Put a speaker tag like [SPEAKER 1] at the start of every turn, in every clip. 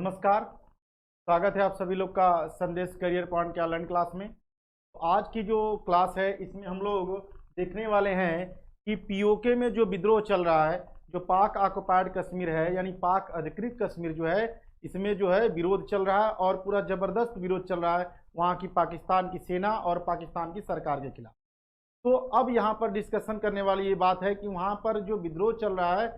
[SPEAKER 1] नमस्कार। स्वागत है आप सभी लोग का संदेश करियर पॉइंट के ऑनलाइन क्लास में। तो आज की जो क्लास है इसमें हम लोग देखने वाले हैं कि पीओके में जो विद्रोह चल रहा है, जो पाक ऑक्युपाइड कश्मीर है यानी पाक अधिकृत कश्मीर जो है, इसमें जो है विरोध चल रहा है और पूरा ज़बरदस्त विरोध चल रहा है वहाँ की पाकिस्तान की सेना और पाकिस्तान की सरकार के खिलाफ। तो अब यहाँ पर डिस्कशन करने वाली ये बात है कि वहाँ पर जो विद्रोह चल रहा है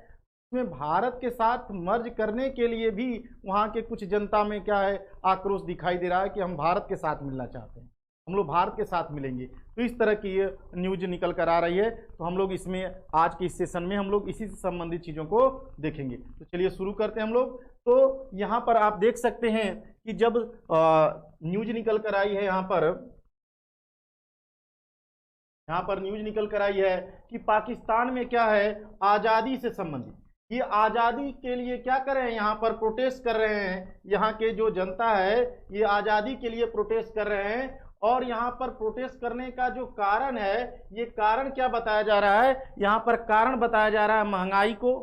[SPEAKER 1] उसमें भारत के साथ मर्ज करने के लिए भी वहाँ के कुछ जनता में क्या है, आक्रोश दिखाई दे रहा है कि हम भारत के साथ मिलना चाहते हैं, हम लोग भारत के साथ मिलेंगे। तो इस तरह की ये न्यूज निकल कर आ रही है। तो हम लोग इसमें आज के इस सेशन में हम लोग इसी से संबंधित चीज़ों को देखेंगे। तो चलिए शुरू करते हैं हम लोग। तो यहाँ पर आप देख सकते हैं कि जब न्यूज निकल कर आई है, यहाँ पर न्यूज निकल कर आई है कि पाकिस्तान में क्या है, आज़ादी से संबंधित, ये आज़ादी के लिए क्या कर रहे हैं, यहाँ पर प्रोटेस्ट कर रहे हैं। यहाँ के जो जनता है ये आज़ादी के लिए प्रोटेस्ट कर रहे हैं। और यहाँ पर प्रोटेस्ट करने का जो कारण है, ये कारण क्या बताया जा रहा है, यहाँ पर कारण बताया जा रहा है महंगाई को,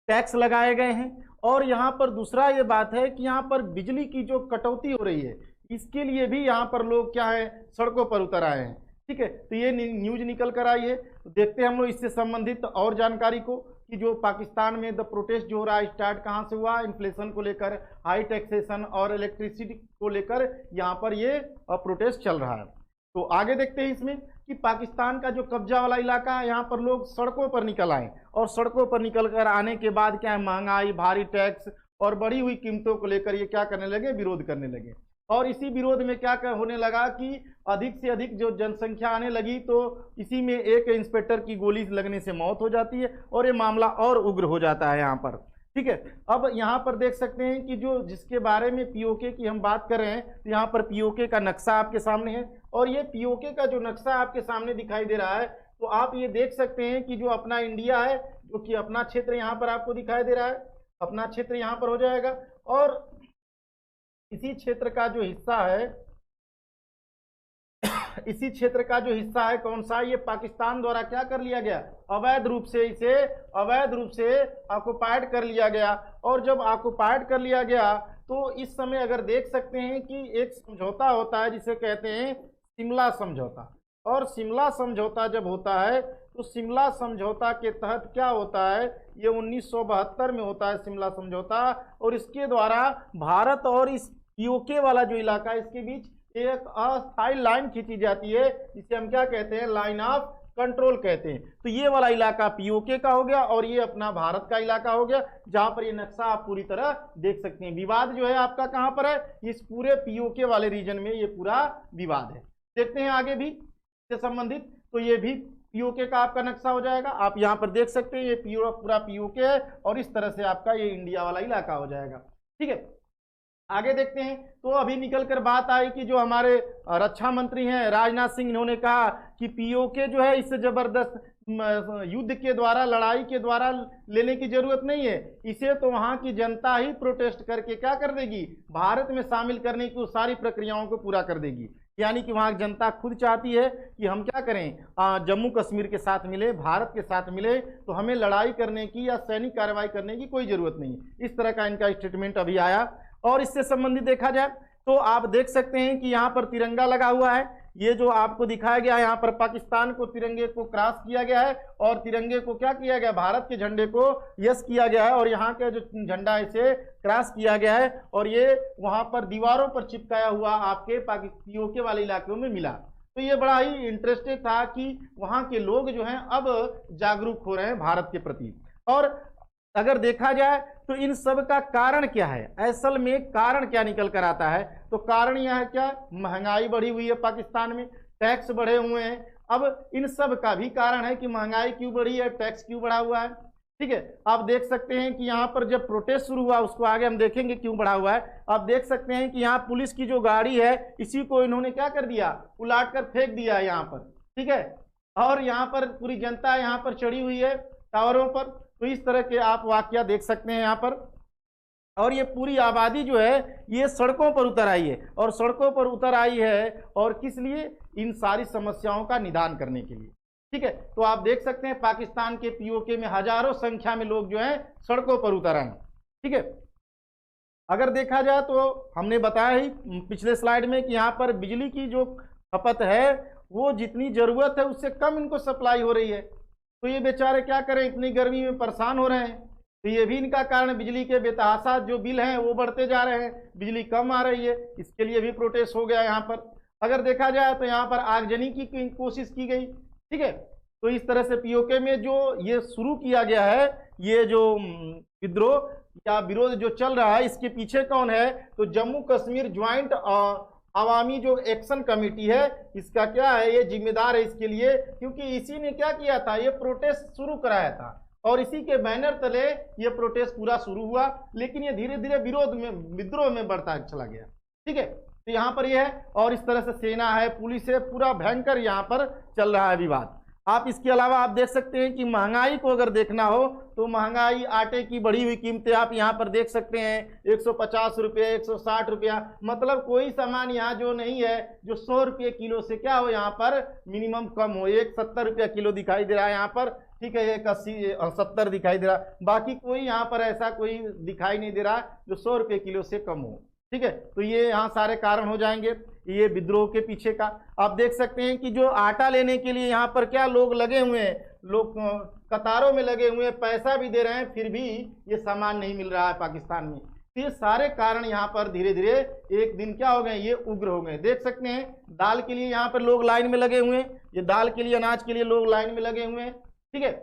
[SPEAKER 1] टैक्स लगाए गए हैं। और यहाँ पर दूसरा ये बात है कि यहाँ पर बिजली की जो कटौती हो रही है, इसके लिए भी यहाँ पर लोग क्या है, सड़कों पर उतर आए हैं। ठीक है, तो ये न्यूज निकल कर आई है। तो देखते हैं हम लोग इससे संबंधित और जानकारी को कि जो पाकिस्तान में द प्रोटेस्ट जो हो रहा है स्टार्ट कहाँ से हुआ, इन्फ्लेशन को लेकर, हाई टैक्सेशन और इलेक्ट्रिसिटी को लेकर यहाँ पर ये प्रोटेस्ट चल रहा है। तो आगे देखते हैं इसमें कि पाकिस्तान का जो कब्जा वाला इलाका है, यहाँ पर लोग सड़कों पर निकल आए और सड़कों पर निकल कर आने के बाद क्या है, महंगाई, भारी टैक्स और बढ़ी हुई कीमतों को लेकर ये क्या करने लगे, विरोध करने लगे। और इसी विरोध में क्या होने लगा कि अधिक से अधिक जो जनसंख्या आने लगी, तो इसी में एक इंस्पेक्टर की गोली लगने से मौत हो जाती है और ये मामला और उग्र हो जाता है यहाँ पर। ठीक है, अब यहाँ पर देख सकते हैं कि जो जिसके बारे में पीओके की हम बात कर रहे हैं, तो यहाँ पर पीओके का नक्शा आपके सामने है। और ये पीओके का जो नक्शा आपके सामने दिखाई दे रहा है, तो आप ये देख सकते हैं कि जो अपना इंडिया है, जो कि अपना क्षेत्र यहाँ पर आपको दिखाई दे रहा है, अपना क्षेत्र यहाँ पर हो जाएगा। और इसी क्षेत्र का जो हिस्सा है, इसी क्षेत्र का जो हिस्सा है कौन सा, ये पाकिस्तान द्वारा क्या कर लिया गया, अवैध रूप से इसे ऑक्युपाइड कर लिया गया। और जब ऑक्युपाइड कर लिया गया तो इस समय अगर देख सकते हैं कि एक समझौता होता है जिसे कहते हैं शिमला समझौता। और शिमला समझौता जब होता है तो शिमला समझौता के तहत क्या होता है, ये 1972 में होता है शिमला समझौता। और इसके द्वारा भारत और इस पीओके वाला जो इलाका है, इसके बीच एक अस्थायी लाइन खींची जाती है, जिसे हम क्या कहते हैं, लाइन ऑफ कंट्रोल कहते हैं। तो ये वाला इलाका पीओके का हो गया और ये अपना भारत का इलाका हो गया, जहां पर ये नक्शा आप पूरी तरह देख सकते हैं। विवाद जो है आपका कहां पर है, इस पूरे पीओके वाले रीजन में ये पूरा विवाद है। देखते हैं आगे भी से संबंधित, तो ये भी पीओके का आपका नक्शा हो जाएगा। आप यहाँ पर देख सकते हैं ये पूरा पीओके है और इस तरह से आपका ये इंडिया वाला इलाका हो जाएगा। ठीक है, आगे देखते हैं। तो अभी निकल कर बात आई कि जो हमारे रक्षा मंत्री हैं राजनाथ सिंह, इन्होंने कहा कि पीओके जो है इससे जबरदस्त युद्ध के द्वारा, लड़ाई के द्वारा लेने की जरूरत नहीं है, इसे तो वहां की जनता ही प्रोटेस्ट करके क्या कर देगी, भारत में शामिल करने की सारी प्रक्रियाओं को पूरा कर देगी। यानी कि वहां जनता खुद चाहती है कि हम क्या करें, जम्मू कश्मीर के साथ मिले, भारत के साथ मिले, तो हमें लड़ाई करने की या सैनिक कार्रवाई करने की कोई जरूरत नहीं। इस तरह का इनका स्टेटमेंट अभी आया। और इससे संबंधित देखा जाए तो आप देख सकते हैं कि यहाँ पर तिरंगा लगा हुआ है। ये जो आपको दिखाया गया है, यहाँ पर पाकिस्तान को तिरंगे को क्रॉस किया गया है और तिरंगे को क्या किया गया, भारत के झंडे को यस किया गया है और यहाँ का जो झंडा है इसे क्रॉस किया गया है। और ये वहाँ पर दीवारों पर चिपकाया हुआ आपके पीओके वाले इलाकों में मिला। तो ये बड़ा ही इंटरेस्टेड था कि वहाँ के लोग जो हैं अब जागरूक हो रहे हैं भारत के प्रति। और अगर देखा जाए तो इन सब का कारण क्या है, असल में कारण क्या निकल कर आता है, तो कारण यह है क्या, महंगाई बढ़ी हुई है पाकिस्तान में, टैक्स बढ़े हुए हैं। अब इन सब का भी कारण है कि महंगाई क्यों बढ़ी है, टैक्स क्यों बढ़ा हुआ है। ठीक है, आप देख सकते हैं कि यहाँ पर जब प्रोटेस्ट शुरू हुआ, उसको आगे हम देखेंगे क्यों बढ़ा हुआ है। आप देख सकते हैं कि यहाँ पुलिस की जो गाड़ी है, इसी को इन्होंने क्या कर दिया, उलाट कर फेंक दिया है यहाँ पर। ठीक है, और यहाँ पर पूरी जनता यहाँ पर चढ़ी हुई है टावरों पर। तो इस तरह के आप वाकया देख सकते हैं यहाँ पर। और ये पूरी आबादी जो है ये सड़कों पर उतर आई है, और सड़कों पर उतर आई है और किस लिए, इन सारी समस्याओं का निदान करने के लिए। ठीक है, तो आप देख सकते हैं पाकिस्तान के पीओके में हजारों संख्या में लोग जो हैं सड़कों पर उतर आए। ठीक है, अगर देखा जाए तो हमने बताया ही पिछले स्लाइड में कि यहाँ पर बिजली की जो खपत है वो जितनी जरूरत है उससे कम इनको सप्लाई हो रही है। तो ये बेचारे क्या करें, इतनी गर्मी में परेशान हो रहे हैं। तो ये भी इनका कारण, बिजली के बेतहाशा जो बिल हैं वो बढ़ते जा रहे हैं, बिजली कम आ रही है, इसके लिए भी प्रोटेस्ट हो गया यहाँ पर। अगर देखा जाए तो यहाँ पर आगजनी की कोशिश की गई, ठीक है। तो इस तरह से पीओके में जो ये शुरू किया गया है, ये जो विद्रोह या विरोध जो चल रहा है, इसके पीछे कौन है? तो जम्मू कश्मीर ज्वाइंट अवामी जो एक्शन कमेटी है, इसका क्या है, ये जिम्मेदार है इसके लिए, क्योंकि इसी ने क्या किया था, ये प्रोटेस्ट शुरू कराया था और इसी के बैनर तले ये प्रोटेस्ट पूरा शुरू हुआ। लेकिन ये धीरे धीरे विरोध में, विद्रोह में बढ़ता चला गया, ठीक है। तो यहाँ पर ये है, और इस तरह से सेना है, पुलिस है, पूरा भयंकर यहाँ पर चल रहा है विवाद। आप इसके अलावा आप देख सकते हैं कि महंगाई को अगर देखना हो तो महंगाई, आटे की बढ़ी हुई कीमतें आप यहाँ पर देख सकते हैं, 150 रुपये, 160 रुपया, मतलब कोई सामान यहाँ जो नहीं है जो 100 रुपये किलो से क्या हो, यहाँ पर मिनिमम कम हो। एक 70 रुपया किलो दिखाई दे रहा है यहाँ पर, ठीक है, एक 80-70 दिखाई दे रहा है, बाकी कोई यहाँ पर ऐसा कोई दिखाई नहीं दे रहा जो 100 रुपये किलो से कम हो, ठीक है। तो ये यहाँ सारे कारण हो जाएंगे ये विद्रोह के पीछे का। आप देख सकते हैं कि जो आटा लेने के लिए यहाँ पर क्या लोग लगे हुए हैं, लोग कतारों में लगे हुए हैं, पैसा भी दे रहे हैं, फिर भी ये सामान नहीं मिल रहा है पाकिस्तान में। तो ये सारे कारण यहाँ पर धीरे धीरे एक दिन क्या हो गए, ये उग्र हो गए। देख सकते हैं दाल के लिए यहाँ पर लोग लाइन में लगे हुए हैं, ये दाल के लिए, अनाज के लिए लोग लाइन में लगे हुए हैं, ठीक है।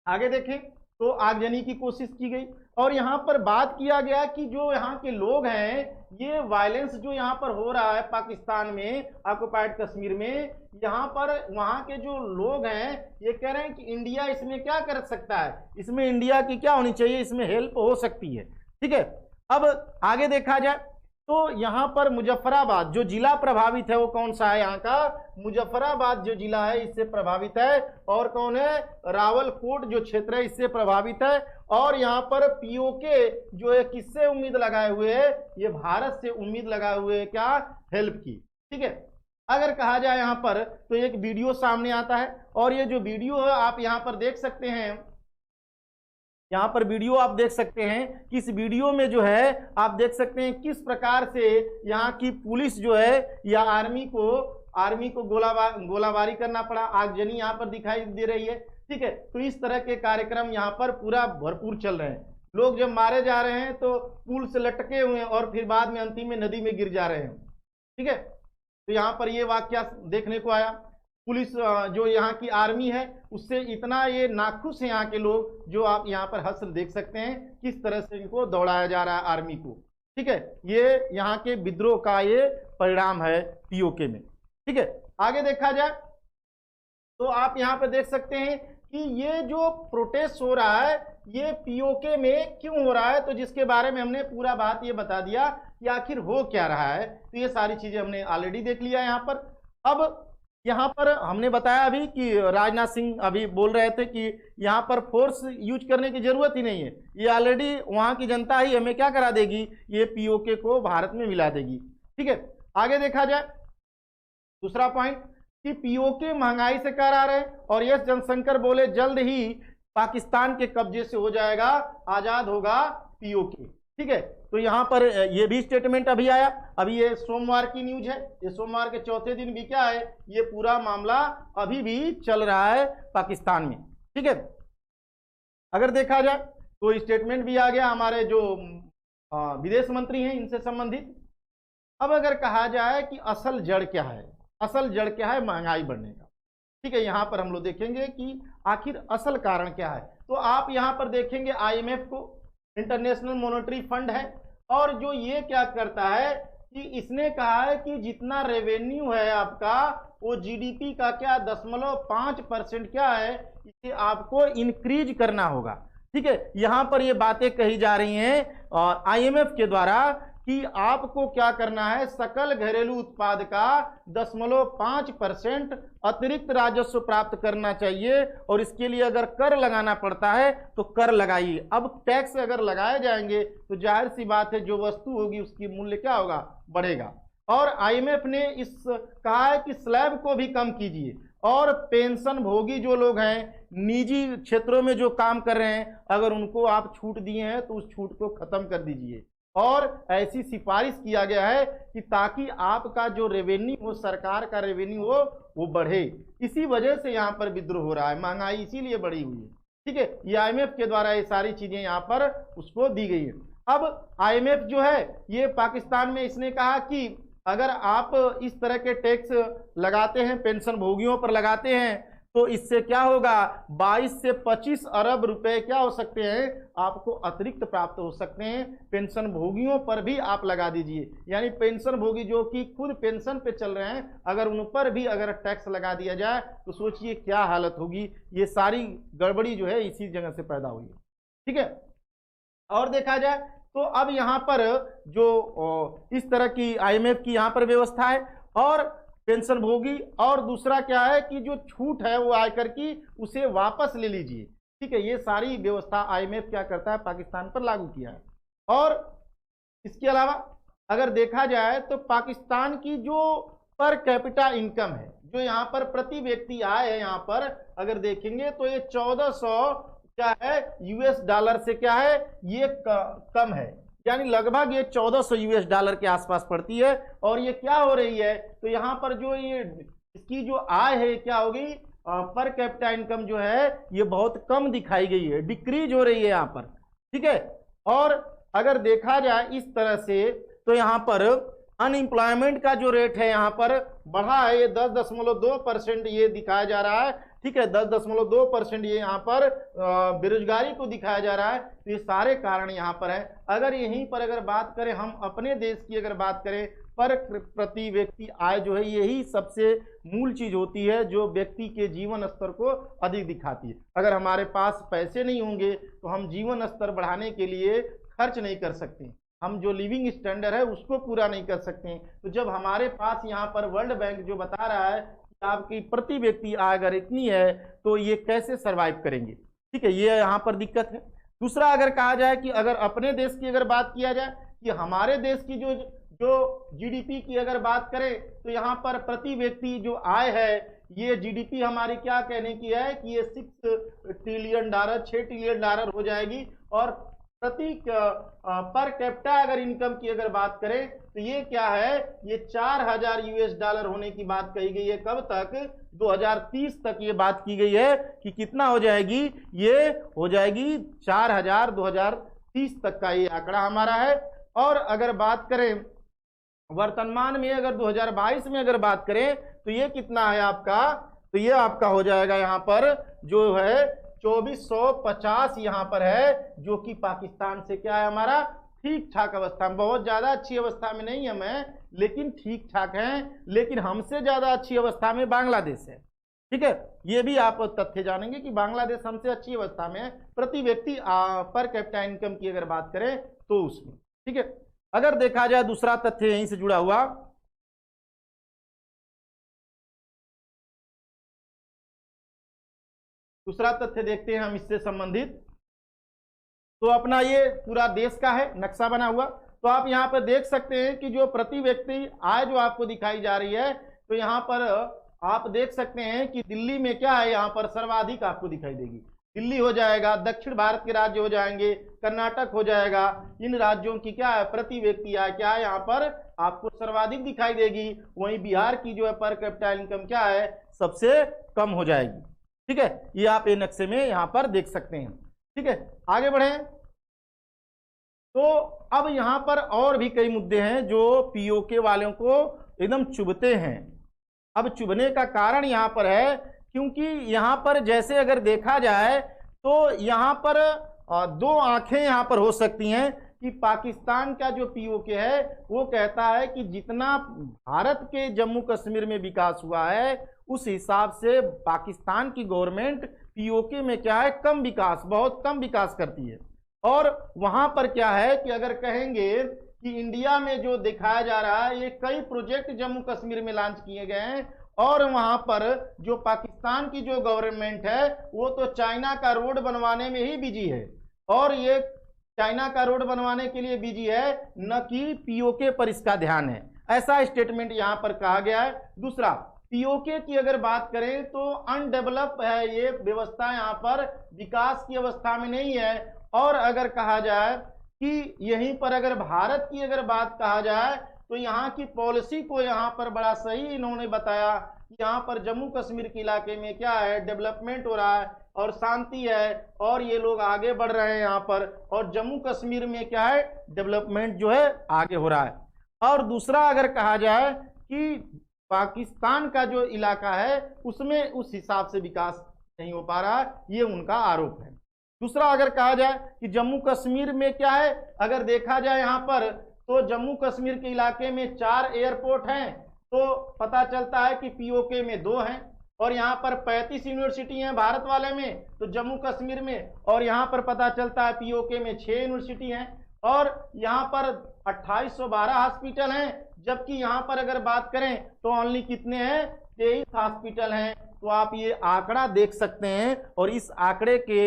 [SPEAKER 1] आगे देखें तो आगजनी की कोशिश की गई और यहाँ पर बात किया गया कि जो यहाँ के लोग हैं, ये वायलेंस जो यहाँ पर हो रहा है पाकिस्तान में, ऑक्युपाइड कश्मीर में, यहाँ पर वहाँ के जो लोग हैं ये कह रहे हैं कि इंडिया इसमें क्या कर सकता है, इसमें इंडिया की क्या होनी चाहिए, इसमें हेल्प हो सकती है, ठीक है। अब आगे देखा जाए तो यहाँ पर मुजफ्फराबाद जो जिला प्रभावित है वो कौन सा है, यहाँ का मुजफ्फराबाद जो जिला है इससे प्रभावित है। और कौन है, रावलकोट जो क्षेत्र है इससे प्रभावित है। और यहाँ पर पीओके जो है किससे उम्मीद लगाए हुए है, ये भारत से उम्मीद लगाए हुए है, क्या, हेल्प की, ठीक है। अगर कहा जाए यहाँ पर तो एक वीडियो सामने आता है और ये जो वीडियो है आप यहाँ पर देख सकते हैं, यहाँ पर वीडियो आप देख सकते हैं कि इस वीडियो में जो है आप देख सकते हैं किस प्रकार से यहाँ की पुलिस जो है या आर्मी को गोलाबारी करना पड़ा, आगजनी यहाँ पर दिखाई दे रही है, ठीक है। तो इस तरह के कार्यक्रम यहाँ पर पूरा भरपूर चल रहे हैं। लोग जब मारे जा रहे हैं तो पुल से लटके हुए हैं और फिर बाद में अंतिम में नदी में गिर जा रहे हैं, ठीक है। तो यहाँ पर ये वाकया देखने को आया। पुलिस जो यहाँ की आर्मी है उससे इतना ये नाखुश है यहाँ के लोग, जो आप यहाँ पर हश्र देख सकते हैं किस तरह से इनको दौड़ाया जा रहा है आर्मी को, ठीक है। ये यहाँ के विद्रोह का ये परिणाम है पीओके में, ठीक है। आगे देखा जाए तो आप यहाँ पर देख सकते हैं कि ये जो प्रोटेस्ट हो रहा है ये पीओके में क्यों हो रहा है, तो जिसके बारे में हमने पूरा बात ये बता दिया कि आखिर हो क्या रहा है। तो ये सारी चीजें हमने ऑलरेडी देख लिया यहाँ पर। अब यहाँ पर हमने बताया अभी कि राजनाथ सिंह अभी बोल रहे थे कि यहाँ पर फोर्स यूज करने की जरूरत ही नहीं है, ये ऑलरेडी वहाँ की जनता ही हमें क्या करा देगी, ये पीओके को भारत में मिला देगी, ठीक है। आगे देखा जाए दूसरा पॉइंट कि पीओके महंगाई से करा रहे और एस जयशंकर बोले जल्द ही पाकिस्तान के कब्जे से हो जाएगा, आजाद होगा पीओके, ठीक है। तो यहाँ पर ये भी स्टेटमेंट अभी आया, अभी ये सोमवार की न्यूज है, ये सोमवार के चौथे दिन भी क्या है, ये पूरा मामला अभी भी चल रहा है पाकिस्तान में, ठीक है। अगर देखा जाए तो स्टेटमेंट भी आ गया हमारे जो विदेश मंत्री हैं इनसे संबंधित। अब अगर कहा जाए कि असल जड़ क्या है, असल जड़ क्या है महंगाई बढ़ने का, ठीक है, यहाँ पर हम लोग देखेंगे कि आखिर असल कारण क्या है। तो आप यहाँ पर देखेंगे IMF को, इंटरनेशनल मॉनेटरी फंड है, और जो ये क्या करता है कि इसने कहा है कि जितना रेवेन्यू है आपका वो GDP का क्या 0.5% क्या है, इसे आपको इंक्रीज करना होगा, ठीक है। यहाँ पर ये बातें कही जा रही हैं और IMF के द्वारा कि आपको क्या करना है, सकल घरेलू उत्पाद का 0.5% अतिरिक्त राजस्व प्राप्त करना चाहिए और इसके लिए अगर कर लगाना पड़ता है तो कर लगाइए। अब टैक्स अगर लगाए जाएंगे तो जाहिर सी बात है जो वस्तु होगी उसकी मूल्य क्या होगा, बढ़ेगा। और IMF ने इस कहा है कि स्लैब को भी कम कीजिए और पेंशन भोगी जो लोग हैं, निजी क्षेत्रों में जो काम कर रहे हैं, अगर उनको आप छूट दिए हैं तो उस छूट को खत्म कर दीजिए। और ऐसी सिफारिश किया गया है कि ताकि आपका जो रेवेन्यू हो, सरकार का रेवेन्यू हो, वो बढ़े। इसी वजह से यहाँ पर विद्रोह हो रहा है, महंगाई इसीलिए बढ़ी हुई है। ठीक है, ये आईएमएफ के द्वारा ये सारी चीजें यहाँ पर उसको दी गई है। अब आईएमएफ जो है ये पाकिस्तान में इसने कहा कि अगर आप इस तरह के टैक्स लगाते हैं, पेंशन भोगियों पर लगाते हैं, तो इससे क्या होगा, 22 से 25 अरब रुपए क्या हो सकते हैं, आपको अतिरिक्त प्राप्त हो सकते हैं। पेंशन भोगियों पर भी आप लगा दीजिए, यानी पेंशन भोगी जो कि खुद पेंशन पे चल रहे हैं, अगर उन पर भी अगर टैक्स लगा दिया जाए तो सोचिए क्या हालत होगी। ये सारी गड़बड़ी जो है इसी जगह से पैदा हुई है। ठीक है, और देखा जाए तो अब यहाँ पर जो इस तरह की आईएमएफ की यहाँ पर व्यवस्था है, और पेंशन भोगी, और दूसरा क्या है कि जो छूट है वो आयकर की, उसे वापस ले लीजिए। ठीक है, ये सारी व्यवस्था आईएमएफ क्या करता है, पाकिस्तान पर लागू किया है। और इसके अलावा अगर देखा जाए तो पाकिस्तान की जो पर कैपिटा इनकम है, जो यहाँ पर प्रति व्यक्ति आय है, यहाँ पर अगर देखेंगे तो ये 1400 क्या है यूएस डॉलर से क्या है, ये कम है, यानी लगभग ये 1400 यूएस डॉलर के आसपास पड़ती है। और ये क्या हो रही है, तो यहाँ पर जो ये इसकी जो आय है क्या हो गई, पर कैपिटा इनकम जो है ये बहुत कम दिखाई गई है, डिक्रीज हो रही है यहाँ पर। ठीक है, और अगर देखा जाए इस तरह से तो यहाँ पर अनएम्प्लॉयमेंट का जो रेट है यहाँ पर बढ़ा है, ये 10.2% ये दिखाया जा रहा है। ठीक है, 10.2% ये यहाँ पर बेरोजगारी को दिखाया जा रहा है। तो ये सारे कारण यहाँ पर है। अगर यहीं पर अगर बात करें हम अपने देश की, अगर बात करें पर प्रति व्यक्ति आय जो है, यही सबसे मूल चीज होती है जो व्यक्ति के जीवन स्तर को अधिक दिखाती है। अगर हमारे पास पैसे नहीं होंगे तो हम जीवन स्तर बढ़ाने के लिए खर्च नहीं कर सकते, हम जो लिविंग स्टैंडर्ड है उसको पूरा नहीं कर सकते। तो जब हमारे पास यहाँ पर वर्ल्ड बैंक जो बता रहा है कि आपकी प्रति व्यक्ति आय अगर इतनी है तो ये कैसे सरवाइव करेंगे। ठीक है, ये यहाँ पर दिक्कत है। दूसरा अगर कहा जाए कि अगर अपने देश की अगर बात किया जाए कि हमारे देश की जो जीडीपी की अगर बात करें तो यहाँ पर प्रति व्यक्ति जो आय है, ये जीडीपी हमारी क्या कहने की है कि ये 6 ट्रिलियन डॉलर, 6 ट्रिलियन डॉलर हो जाएगी। और प्रति पर कैपिटा अगर इनकम की अगर बात करें तो ये क्या है, ये 4000 यूएस डॉलर होने की बात कही गई है। कब तक, 2030 तक ये बात की गई है कि कितना हो जाएगी, ये हो जाएगी 4000 2030 तक का ये आंकड़ा हमारा है। और अगर बात करें वर्तमान में, अगर 2022 में अगर बात करें तो ये कितना है आपका, तो ये आपका हो जाएगा यहाँ पर जो है 2450 यहाँ पर है, जो कि पाकिस्तान से क्या है हमारा ठीक ठाक अवस्था में, बहुत ज्यादा अच्छी अवस्था में नहीं है मैं, लेकिन ठीक ठाक है। लेकिन हमसे ज्यादा अच्छी अवस्था में बांग्लादेश है। ठीक है, ये भी आप तथ्य जानेंगे कि बांग्लादेश हमसे अच्छी अवस्था में है प्रति व्यक्ति पर कैपिटा इनकम की अगर बात करें तो उसमें। ठीक है, अगर देखा जाए दूसरा तथ्य यहीं से जुड़ा हुआ, दूसरा तथ्य देखते हैं हम इससे संबंधित। तो अपना ये पूरा देश का है नक्शा बना हुआ, तो आप यहाँ पर देख सकते हैं कि जो प्रति व्यक्ति आय जो आपको दिखाई जा रही है, तो यहाँ पर आप देख सकते हैं कि दिल्ली में क्या है, यहाँ पर सर्वाधिक आपको दिखाई देगी। दिल्ली हो जाएगा, दक्षिण भारत के राज्य हो जाएंगे, कर्नाटक हो जाएगा, इन राज्यों की क्या है प्रति व्यक्ति आय क्या है यहाँ पर आपको सर्वाधिक दिखाई देगी। वहीं बिहार की जो है पर कैपिटा इनकम क्या है, सबसे कम हो जाएगी। ठीक है, ये आप ये नक्शे में यहाँ पर देख सकते हैं। ठीक है, आगे बढ़े तो अब यहाँ पर और भी कई मुद्दे हैं जो पीओके वालों को एकदम चुभते हैं। अब चुभने का कारण यहाँ पर है क्योंकि यहाँ पर जैसे अगर देखा जाए तो यहाँ पर दो आंखें यहाँ पर हो सकती हैं कि पाकिस्तान का जो पीओके है वो कहता है कि जितना भारत के जम्मू कश्मीर में विकास हुआ है उस हिसाब से पाकिस्तान की गवर्नमेंट पीओके में क्या है कम विकास, बहुत कम विकास करती है। और वहां पर क्या है कि अगर कहेंगे कि इंडिया में जो दिखाया जा रहा है ये कई प्रोजेक्ट जम्मू कश्मीर में लॉन्च किए गए हैं, और वहां पर जो पाकिस्तान की जो गवर्नमेंट है वो तो चाइना का रोड बनवाने में ही बिजी है, और ये चाइना का रोड बनवाने के लिए बिजी है, न कि पीओके पर इसका ध्यान है। ऐसा स्टेटमेंट यहां पर कहा गया है। दूसरा, पीओके की अगर बात करें तो अनडेवलप है ये व्यवस्था, यहाँ पर विकास की अवस्था में नहीं है। और अगर कहा जाए कि यहीं पर अगर भारत की अगर बात कहा जाए तो यहाँ की पॉलिसी को यहाँ पर बड़ा सही इन्होंने बताया कि यहाँ पर जम्मू कश्मीर के इलाके में क्या है, डेवलपमेंट हो रहा है और शांति है और ये लोग आगे बढ़ रहे हैं यहाँ पर, और जम्मू कश्मीर में क्या है, डेवलपमेंट जो है आगे हो रहा है। और दूसरा अगर कहा जाए कि पाकिस्तान का जो इलाका है उसमें उस हिसाब से विकास नहीं हो पा रहा है, ये उनका आरोप है। दूसरा अगर कहा जाए कि जम्मू कश्मीर में क्या है, अगर देखा जाए यहाँ पर तो जम्मू कश्मीर के इलाके में 4 एयरपोर्ट हैं, तो पता चलता है कि पीओके में 2 हैं, और यहाँ पर 35 यूनिवर्सिटी हैं भारत वाले में तो जम्मू कश्मीर में, और यहाँ पर पता चलता है पीओके में 6 यूनिवर्सिटी हैं, और यहाँ पर 2812 हॉस्पिटल हैं, जबकि यहाँ पर अगर बात करें तो ओनली कितने हैं, 23 हॉस्पिटल हैं। तो आप ये आंकड़ा देख सकते हैं, और इस आंकड़े के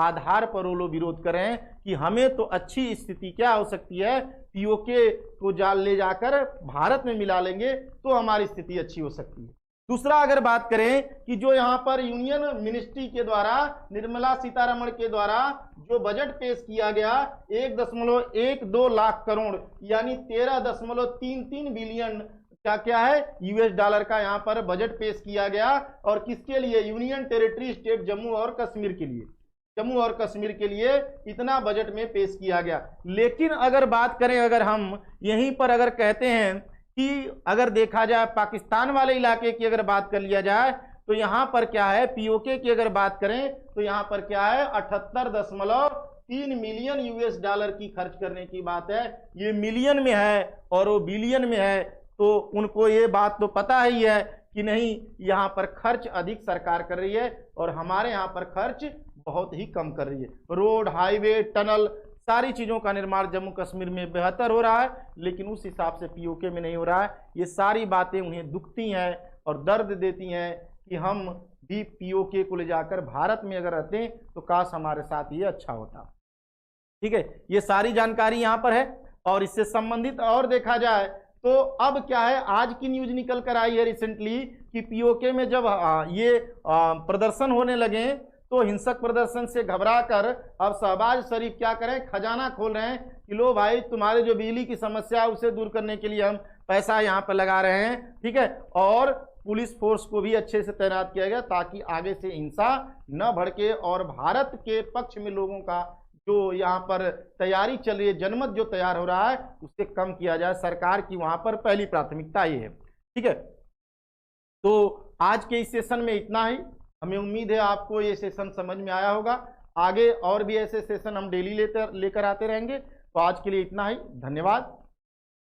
[SPEAKER 1] आधार पर वो लोग विरोध करें कि हमें तो अच्छी स्थिति क्या हो सकती है, पीओके को ले जाकर भारत में मिला लेंगे तो हमारी स्थिति अच्छी हो सकती है। दूसरा अगर बात करें कि जो यहाँ पर यूनियन मिनिस्ट्री के द्वारा, निर्मला सीतारमण के द्वारा जो बजट पेश किया गया 1.12 लाख करोड़ यानी 13.33 बिलियन क्या है यूएस डॉलर का यहाँ पर बजट पेश किया गया, और किसके लिए, यूनियन टेरिटरी स्टेट जम्मू और कश्मीर के लिए, जम्मू और कश्मीर के लिए इतना बजट में पेश किया गया। लेकिन अगर बात करें, अगर हम यहीं पर अगर कहते हैं कि अगर देखा जाए पाकिस्तान वाले इलाके की अगर बात कर लिया जाए तो यहाँ पर क्या है, पीओके की अगर बात करें तो यहाँ पर क्या है 78.3 मिलियन यूएस डॉलर की खर्च करने की बात है। ये मिलियन में है और वो बिलियन में है, तो उनको ये बात तो पता ही है कि नहीं, यहाँ पर खर्च अधिक सरकार कर रही है और हमारे यहाँ पर खर्च बहुत ही कम कर रही है। रोड, हाईवे, टनल, सारी चीज़ों का निर्माण जम्मू कश्मीर में बेहतर हो रहा है, लेकिन उस हिसाब से पीओके में नहीं हो रहा है। ये सारी बातें उन्हें दुखती हैं और दर्द देती हैं कि हम भी पीओके को ले जाकर भारत में अगर रहते तो काश हमारे साथ ये अच्छा होता। ठीक है, ये सारी जानकारी यहाँ पर है। और इससे संबंधित और देखा जाए तो अब क्या है, आज की न्यूज निकल कर आई है रिसेंटली कि पीओके में जब ये प्रदर्शन होने लगे तो हिंसक प्रदर्शन से घबराकर अब शहबाज शरीफ क्या करें, खजाना खोल रहे हैं कि लो भाई, तुम्हारे जो बिजली की समस्या है उसे दूर करने के लिए हम पैसा यहाँ पर लगा रहे हैं। ठीक है, और पुलिस फोर्स को भी अच्छे से तैनात किया गया ताकि आगे से हिंसा न भड़के और भारत के पक्ष में लोगों का जो यहाँ पर तैयारी चल रही है, जनमत जो तैयार हो रहा है, उससे कम किया जाए। सरकार की वहाँ पर पहली प्राथमिकता ये है। ठीक है, तो आज के इस सेशन में इतना ही। हमें उम्मीद है आपको ये सेशन समझ में आया होगा। आगे और भी ऐसे सेशन हम डेली लेकर आते रहेंगे। तो आज के लिए इतना ही, धन्यवाद।